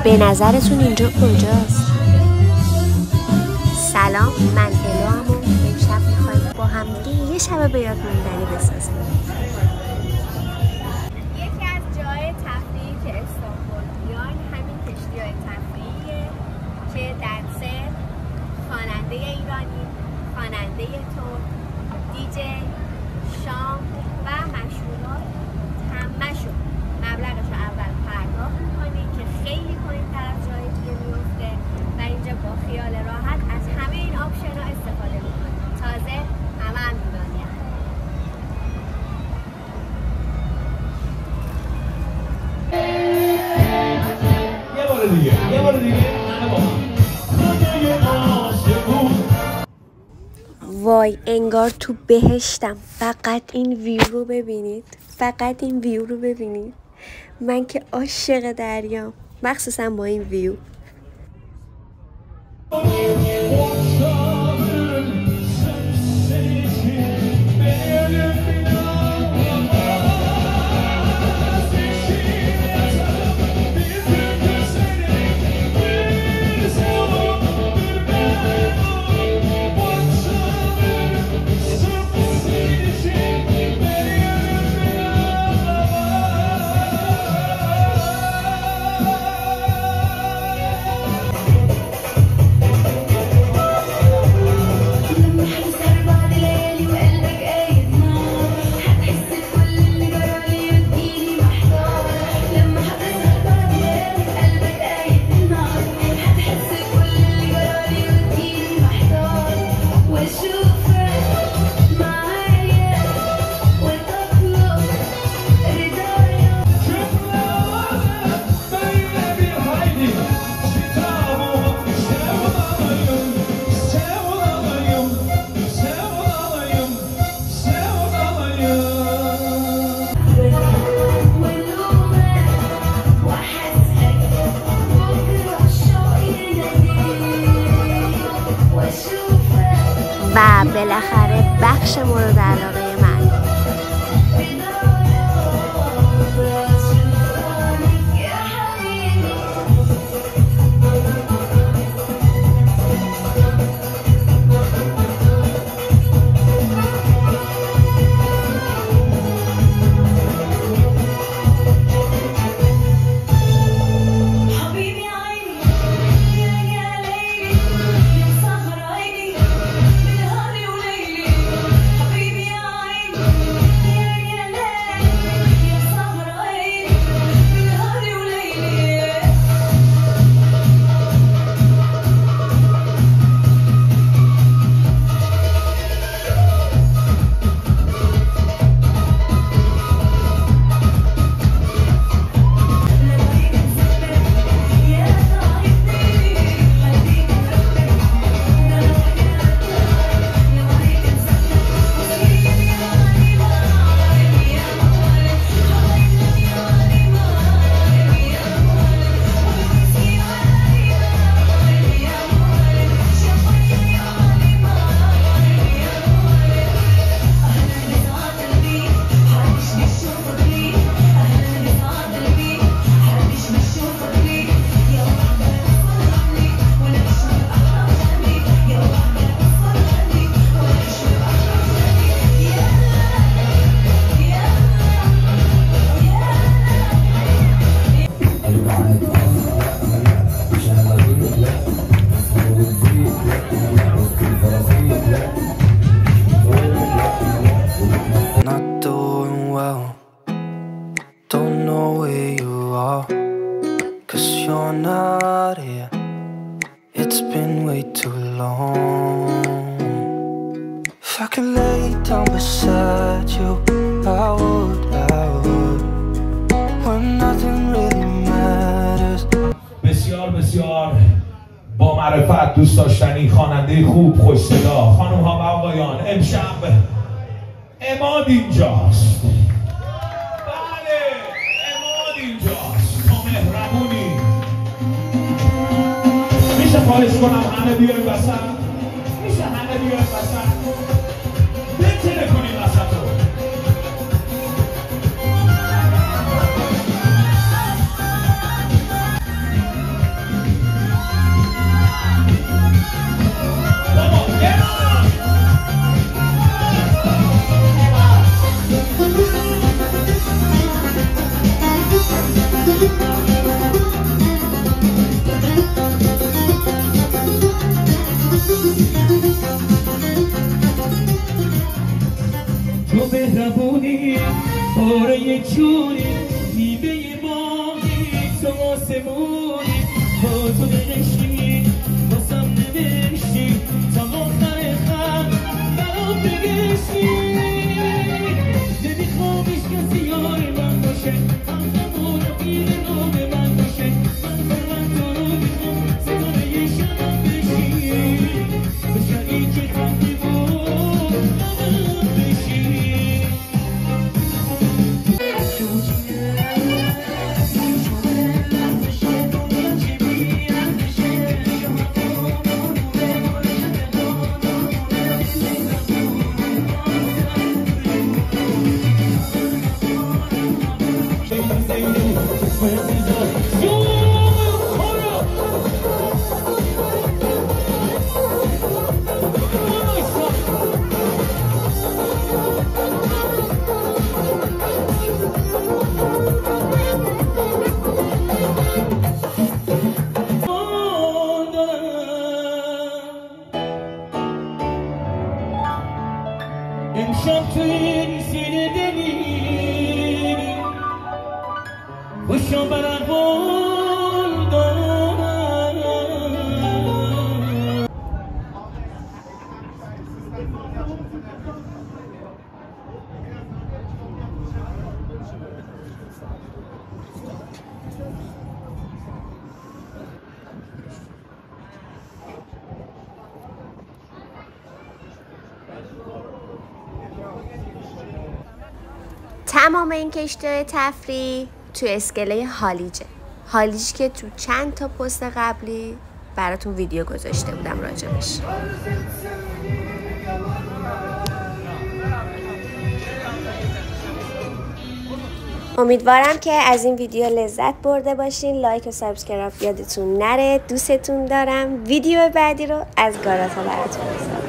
به نظرتون اینجا کجاست؟ سلام، من الهام و امشب میخوایم با هم یه شب به یاد موندنی بسازیم. یکی از جای تفریحی که استانبول بیاین همین کشتی‌های تفریحیه که دنسر، خواننده ایرانی، خواننده ترک، دیجی، شام و مشروبات همه‌شون مبلغش رو اول پرداخت می‌کنید که خیلی پایین‌تر از جای دیگه میفته و اینجا با خیال راحت از همه این آپشن‌ها استفاده می‌کنید. تازه همه هم ایرانی هست. یه بار دیگه همه با هم. وای انگار تو بهشتم. فقط این ویو رو ببینید، فقط این ویو رو ببینید. من که عاشق دریام، مخصوصا با این ویو. و بالاخره بخش مورد علاقه من. It's been way too long. If I could lay down beside you, I would. When nothing really matters. بسیار بسیار با معرفت، دوست داشتنی، خواننده خوب، خوش صدا، خانم ها و آقایان، امشب عماد اینجاست. بله عماد اینجاست. تا مهربونی میشه خواهش کنم همه بیاین وسط؟ میشه همه بیاین وسط؟ بهتره کنیم وسط رو. پاره چونی میوه باقی تو آسمونی با تو نشی باسم نوشتی تا آخر خط برام بگشتی نمیخوام هیچ کسی یار من باشه همون رو گیر نام من باشه من تو رو میخوام ستاره شبم بشی بشنی که خندی بود نمم بشی امشب تو این سینه دلی خوشم بر احوال دارم تمام این کشتی‌های تفریحی تو اسکله هالیج که تو چند تا پست قبلی براتون ویدیو گذاشته بودم راجبش. امیدوارم که از این ویدیو لذت برده باشین. لایک و سابسکرایب یادتون نره. دوستتون دارم. ویدیو بعدی رو از گاراتا براتون بذارم.